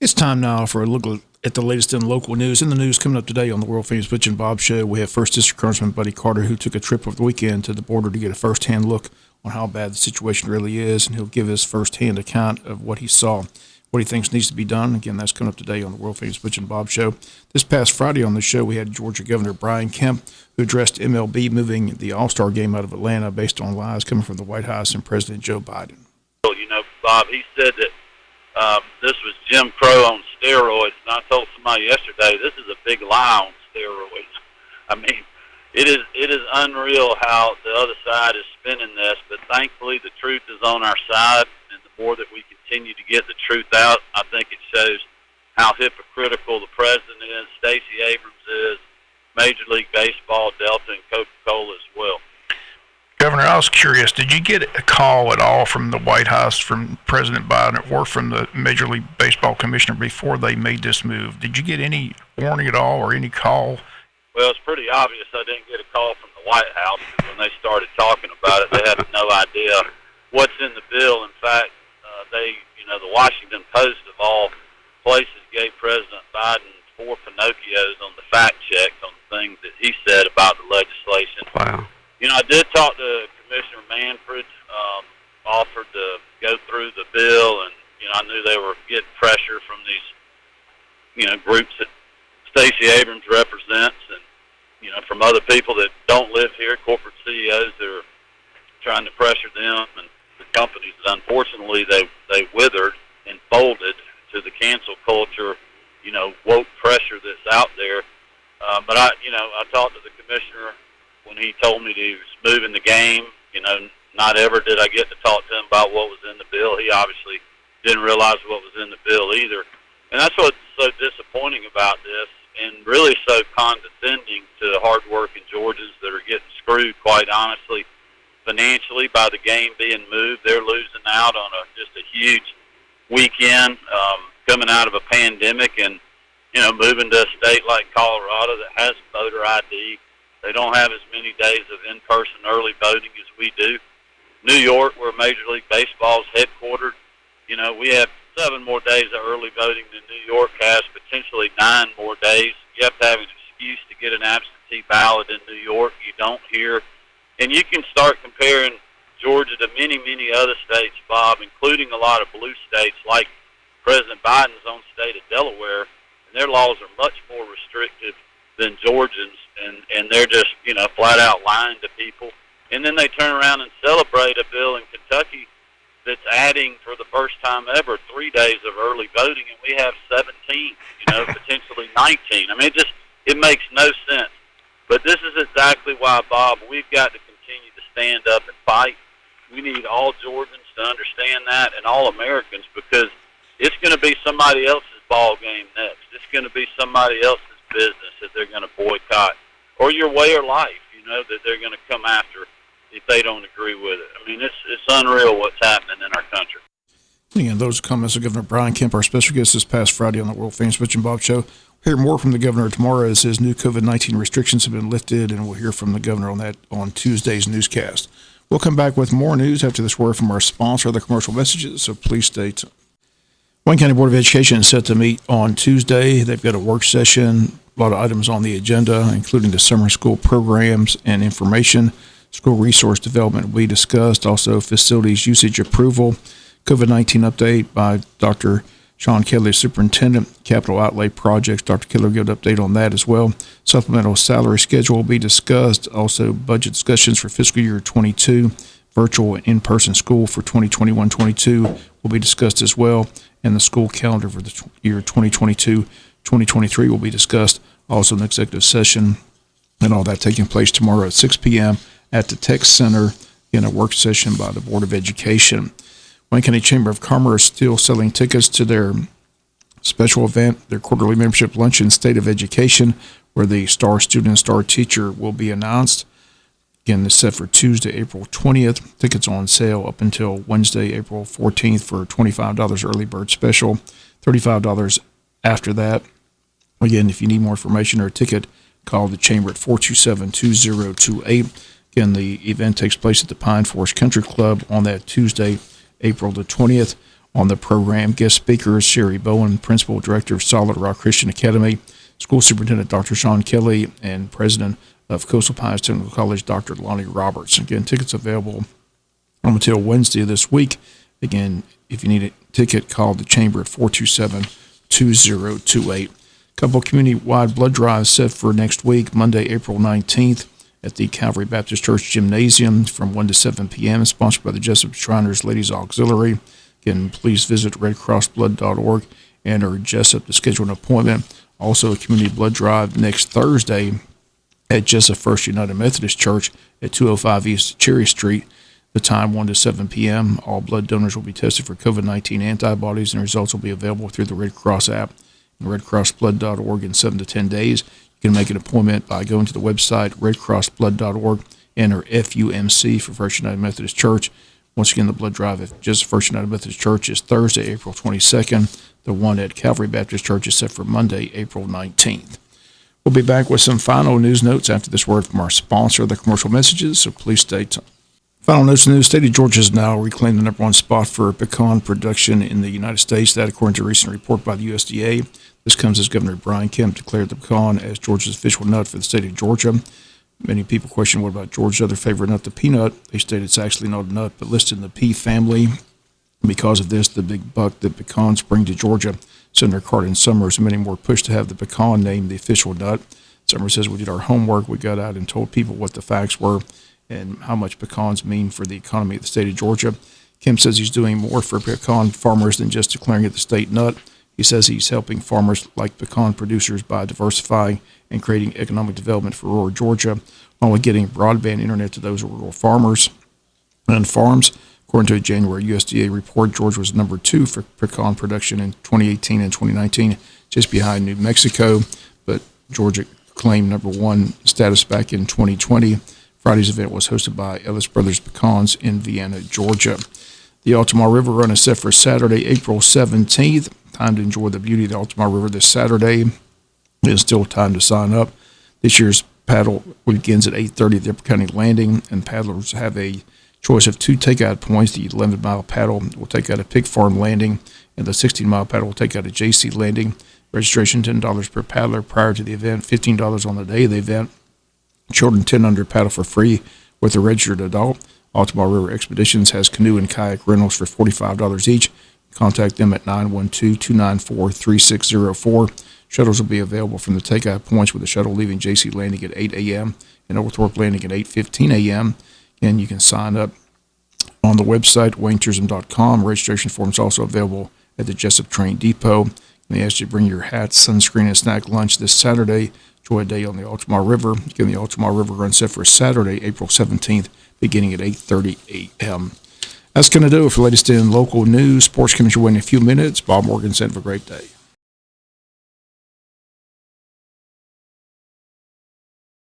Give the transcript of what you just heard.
It's time now for a look at the latest in local news. In the news coming up today on the world famous Butch and Bob Show, we have 1st District Congressman Buddy Carter, who took a trip over the weekend to the border to get a first-hand look on how bad the situation really is, and he'll give his first-hand account of what he saw, what he thinks needs to be done. Again, that's coming up today on the world famous Butch and Bob Show. This past Friday on the show, we had Georgia Governor Brian Kemp, who addressed MLB moving the All-Star game out of Atlanta based on lies coming from the White House and President Joe Biden. Well, Bob, he said that this was Jim Crow on steroids, and I told somebody yesterday this is a big lie on steroids. I mean, it is unreal how the other side is spinning this, but thankfully the truth is on our side, and the more that we continue to get the truth out, I think it shows how hypocritical the president is, Stacey Abrams is, Major League Baseball, Delta, and Coca-Cola as well. Governor, I was curious, did you get a call at all from the White House, from President Biden, or from the Major League Baseball Commissioner before they made this move? Did you get any warning at all or any call? Well, it's pretty obvious I didn't get a call from the White House. When they started talking about it, they had no idea what's in the bill. In fact, the Washington Post, of all places, gave President Biden 4 Pinocchios on the fact checks on the things that he said about the legislation. Wow. I did talk to Commissioner Manfred, offered to go through the bill, and, I knew they were getting pressure from these, groups that Stacey Abrams represents and, from other people that don't live here, corporate CEOs that are trying to pressure them and the companies that unfortunately they withered and folded to the cancel culture, woke pressure that's out there. But I talked to the commissioner when he told me that he was moving the game. Not ever did I get to talk to him about what was in the bill. He obviously didn't realize what was in the bill either. And that's what's so disappointing about this, and really so condescending to hardworking Georgians that are getting screwed, quite honestly, financially by the game being moved. They're losing out on just a huge weekend coming out of a pandemic, and, moving to a state like Colorado that has voter ID. They don't have as many days of in-person early voting as we do. New York, where Major League Baseball is headquartered, we have 7 more days of early voting than New York has, potentially 9 more days. You have to have an excuse to get an absentee ballot in New York. You don't here. And you can start comparing Georgia to many, many other states, Bob, including a lot of blue states like President Biden's own state of Delaware, and their laws are much more restrictive than Georgians, and they're just, flat out lying to people. And then they turn around and celebrate a bill in Kentucky that's adding, for the first time ever, 3 days of early voting, and we have 17, potentially 19. I mean, it makes no sense. But this is exactly why, Bob, we've got to continue to stand up and fight. We need all Georgians to understand that, and all Americans, because it's going to be somebody else's ball game next. It's going to be somebody else's business that they're going to boycott, or your way of life, that they're going to come after if they don't agree with it. I mean, it's unreal what's happening in our country. Again, those comments of Governor Brian Kemp, our special guest this past Friday on the world famous Butch and Bob Show. We'll hear more from the governor tomorrow as his new COVID-19 restrictions have been lifted, and we'll hear from the governor on that on Tuesday's newscast. We'll come back with more news after this word from our sponsor, other commercial messages, so please stay tuned. Wayne County Board of Education is set to meet on Tuesday. They've got a work session, a lot of items on the agenda, including the summer school programs and information. School resource development will be discussed. Also, facilities usage approval. COVID-19 update by Dr. Sean Kelly, Superintendent. Capital outlay projects. Dr. Kelly will give an update on that as well. Supplemental salary schedule will be discussed. Also, budget discussions for fiscal year 22. Virtual and in-person school for 2021-22 will be discussed as well. And the school calendar for the year 2022-2023 will be discussed. Also, an executive session and all that taking place tomorrow at 6 p.m. at the Tech Center in a work session by the Board of Education. Wayne County Chamber of Commerce still selling tickets to their special event, their quarterly membership luncheon, State of Education, where the star student and star teacher will be announced. Again, this is set for Tuesday, April 20th. Tickets on sale up until Wednesday, April 14th for $25 early bird special, $35 after that. Again, if you need more information or a ticket, call the Chamber at 427-2028. Again, the event takes place at the Pine Forest Country Club on that Tuesday, April the 20th. on the program. Guest speakers, Sherry Bowen, Principal Director of Solid Rock Christian Academy, School Superintendent Dr. Sean Kelly, and President of Coastal Pines Technical College, Dr. Lonnie Roberts. Again, tickets available until Wednesday of this week. Again, if you need a ticket, call the Chamber at 427-2028. A couple community-wide blood drives set for next week, Monday, April 19th, at the Calvary Baptist Church Gymnasium from 1 to 7 p.m., sponsored by the Jesup Shriners Ladies Auxiliary. Again, please visit redcrossblood.org and or Jesup to schedule an appointment. Also, a community blood drive next Thursday at Jesup First United Methodist Church at 205 East Cherry Street. The time 1 to 7 p.m. All blood donors will be tested for COVID-19 antibodies, and results will be available through the Red Cross app and redcrossblood.org in 7 to 10 days. You can make an appointment by going to the website redcrossblood.org, enter FUMC for First United Methodist Church. Once again, the blood drive at just First United Methodist Church is Thursday, April 22nd. The one at Calvary Baptist Church is set for Monday, April 19th. We'll be back with some final news notes after this word from our sponsor, the commercial messages, so please stay tuned. Final notes in the news. State of Georgia has now reclaimed the number one spot for pecan production in the United States. That, according to a recent report by the USDA. This comes as Governor Brian Kemp declared the pecan as Georgia's official nut for the state of Georgia. Many people question, what about Georgia's other favorite nut, the peanut? They state it's actually not a nut, but listed in the pea family. Because of this, the big buck that pecans bring to Georgia, Senator Cardin Summers and many more pushed to have the pecan named the official nut. Summers says, we did our homework. We got out and told people what the facts were and how much pecans mean for the economy of the state of Georgia. Kemp says he's doing more for pecan farmers than just declaring it the state nut. He says he's helping farmers like pecan producers by diversifying and creating economic development for rural Georgia, while getting broadband internet to those rural farmers and farms. According to a January USDA report, Georgia was number 2 for pecan production in 2018 and 2019, just behind New Mexico, but Georgia claimed number 1 status back in 2020. Friday's event was hosted by Ellis Brothers Pecans in Vienna, Georgia. The Altamar River Run is set for Saturday, April 17th. Time to enjoy the beauty of the Altamar River this Saturday. There's still time to sign up. This year's paddle begins at 8:30 at the Upper County Landing, and paddlers have a choice of 2 takeout points. The 11-mile paddle will take out at Pig Farm Landing, and the 16-mile paddle will take out at JC Landing. Registration $10 per paddler prior to the event, $15 on the day of the event. Children 10 under paddle for free with a registered adult. Altamar River Expeditions has canoe and kayak rentals for $45 each. Contact them at 912-294-3604. Shuttles will be available from the takeout points, with the shuttle leaving JC Landing at 8 a.m. and Oglethorpe Landing at 8:15 a.m. And you can sign up on the website, waynesourism.com. Registration forms also available at the Jesup Train Depot. And they ask you to bring your hats, sunscreen, and snack lunch this Saturday. Enjoy a day on the Altamar River. Again, the Altamar River Run set for Saturday, April 17th, beginning at 8:30 a.m. That's going to do it for latest in local news. Sports coming your way in a few minutes. Bob Morgan said, have a great day.